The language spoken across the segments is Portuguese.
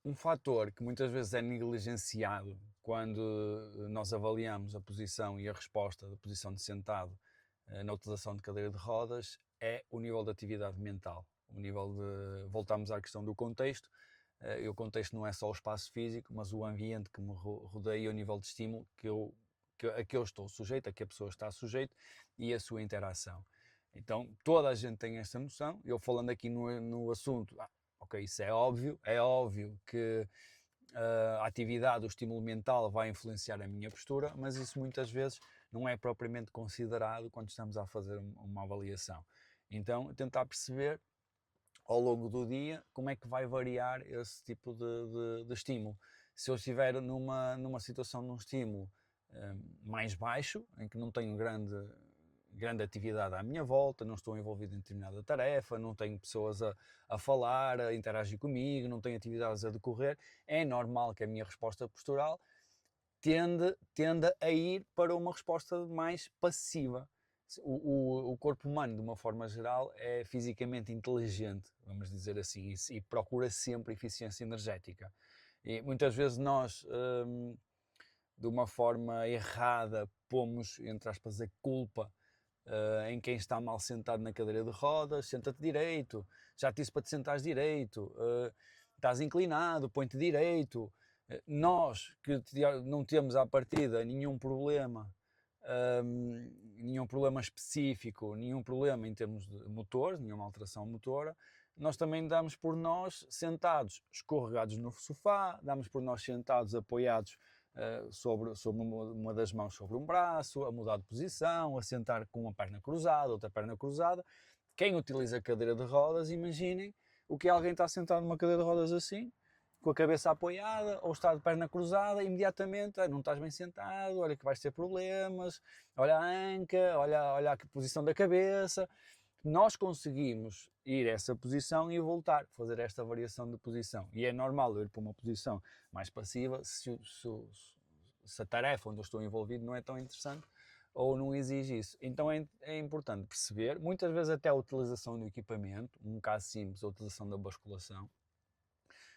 Um fator que muitas vezes é negligenciado quando nós avaliamos a posição e a resposta da posição de sentado na utilização de cadeira de rodas é o nível de atividade mental. O nível de, voltamos à questão do contexto, e o contexto não é só o espaço físico, mas o ambiente que me rodeia e o nível de estímulo a que eu estou sujeito, a que a pessoa está sujeita e a sua interação. Então toda a gente tem esta noção. Eu falando aqui no assunto, ok, isso é óbvio que a atividade, o estímulo mental vai influenciar a minha postura, mas isso muitas vezes não é propriamente considerado quando estamos a fazer uma avaliação. Então, tentar perceber ao longo do dia como é que vai variar esse tipo de estímulo. Se eu estiver numa situação de um estímulo mais baixo, em que não tenho grande atividade à minha volta, não estou envolvido em determinada tarefa, não tenho pessoas a falar, a interagir comigo, não tenho atividades a decorrer, é normal que a minha resposta postural tenda a ir para uma resposta mais passiva. O corpo humano, de uma forma geral, é fisicamente inteligente, vamos dizer assim, e procura sempre eficiência energética. E muitas vezes nós, de uma forma errada, pomos, entre aspas, a culpa em quem está mal sentado na cadeira de rodas. Senta-te direito, já te disse para te sentares direito, estás inclinado, põe-te direito. Nós que não temos à partida nenhum problema específico, nenhum problema em termos de motor, nenhuma alteração motora, nós também damos por nós sentados, escorregados no sofá, damos por nós sentados apoiados sobre uma das mãos sobre um braço, a mudar de posição, a sentar com uma perna cruzada, outra perna cruzada. Quem utiliza cadeira de rodas, imaginem o que é alguém está sentado numa cadeira de rodas assim, com a cabeça apoiada, ou está de perna cruzada, imediatamente, não estás bem sentado, olha que vais ter problemas, olha a anca, olha a posição da cabeça. Nós conseguimos ir a essa posição e voltar, fazer esta variação de posição. E é normal eu ir para uma posição mais passiva se a tarefa onde eu estou envolvido não é tão interessante ou não exige isso. Então é importante perceber, muitas vezes até a utilização do equipamento, um caso simples, a utilização da basculação.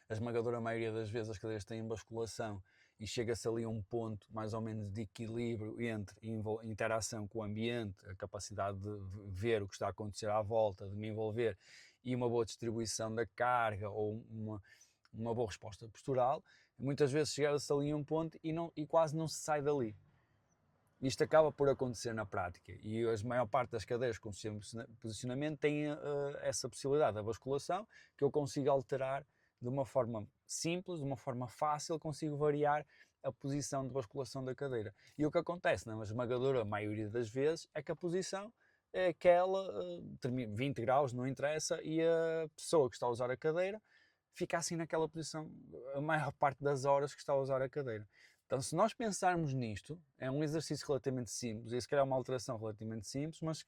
A esmagadora maioria das vezes as cadeiras têm basculação e chega-se ali a um ponto mais ou menos de equilíbrio entre interação com o ambiente, a capacidade de ver o que está a acontecer à volta, de me envolver, e uma boa distribuição da carga ou uma boa resposta postural. Muitas vezes chega-se ali a um ponto e quase não se sai dali. Isto acaba por acontecer na prática e a maior parte das cadeiras com sistema de posicionamento têm essa possibilidade da basculação, que eu consigo alterar de uma forma simples, de uma forma fácil, consigo variar a posição de basculação da cadeira. E o que acontece na esmagadora maioria das vezes é que a posição é aquela, 20 graus, não interessa, e a pessoa que está a usar a cadeira fica assim naquela posição a maior parte das horas que está a usar a cadeira. Então, se nós pensarmos nisto, é um exercício relativamente simples, e se calhar uma alteração relativamente simples, mas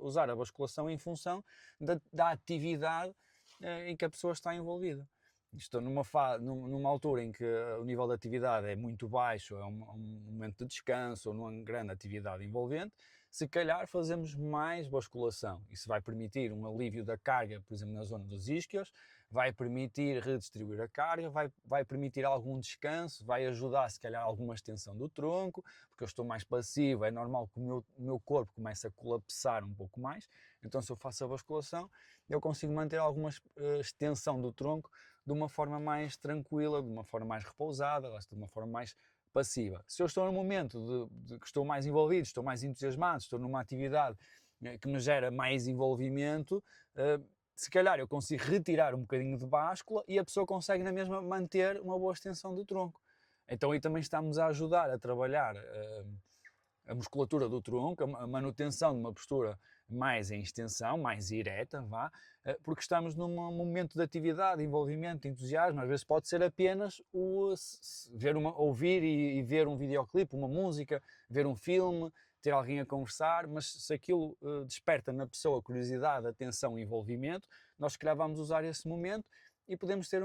usar a basculação em função da atividade em que a pessoa está envolvida. Estou numa altura em que o nível de atividade é muito baixo, é um momento de descanso ou numa grande atividade envolvente, se calhar fazemos mais basculação. Isso vai permitir um alívio da carga, por exemplo, na zona dos isquios, vai permitir redistribuir a carga, vai permitir algum descanso, vai ajudar, se calhar, alguma extensão do tronco, porque eu estou mais passivo, é normal que o meu corpo comece a colapsar um pouco mais. Então, se eu faço a basculação, eu consigo manter alguma extensão do tronco de uma forma mais tranquila, de uma forma mais repousada, de uma forma mais passiva. Se eu estou num momento de que estou mais envolvido, estou mais entusiasmado, estou numa atividade que me gera mais envolvimento, se calhar eu consigo retirar um bocadinho de báscula e a pessoa consegue na mesma manter uma boa extensão do tronco. Então aí também estamos a ajudar a trabalhar a musculatura do tronco, a manutenção de uma postura mais em extensão, mais ereta, porque estamos num momento de atividade, envolvimento, entusiasmo. Às vezes pode ser apenas ouvir e ver um videoclipe, uma música, ver um filme, ter alguém a conversar, mas se aquilo desperta na pessoa curiosidade, atenção e envolvimento, nós se calhar vamos usar esse momento e podemos ter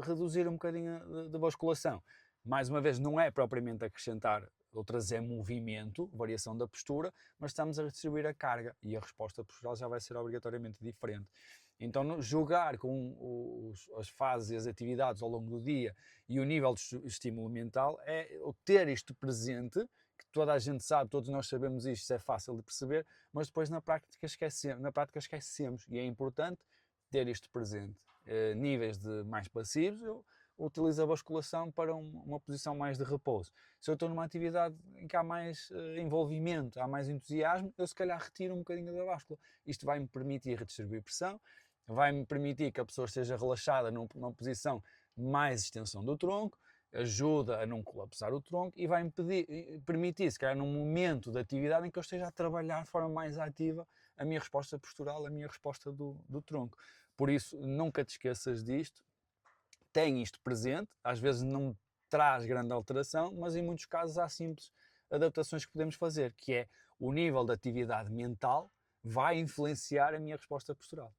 reduzir um bocadinho de basculação. Mais uma vez, não é propriamente acrescentar ou trazer movimento, variação da postura, mas estamos a distribuir a carga e a resposta postural já vai ser obrigatoriamente diferente. Então, jogar com as fases e as atividades ao longo do dia e o nível de estímulo mental é ter isto presente, que toda a gente sabe, todos nós sabemos isto é fácil de perceber, mas depois na prática esquecemos e é importante ter isto presente. Níveis de mais passivos, eu utilizo a basculação para uma posição mais de repouso. Se eu estou numa atividade em que há mais envolvimento, há mais entusiasmo, eu se calhar retiro um bocadinho da báscula. Isto vai-me permitir redistribuir pressão, vai-me permitir que a pessoa esteja relaxada numa posição mais extensão do tronco, ajuda a não colapsar o tronco e vai-me permitir, se calhar num momento de atividade em que eu esteja a trabalhar de forma mais ativa a minha resposta postural, a minha resposta do tronco. Por isso, nunca te esqueças disto, tem isto presente, às vezes não traz grande alteração, mas em muitos casos há simples adaptações que podemos fazer, que é o nível de atividade mental vai influenciar a minha resposta postural.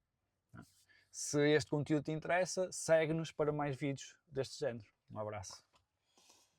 Se este conteúdo te interessa, segue-nos para mais vídeos deste género. Um abraço.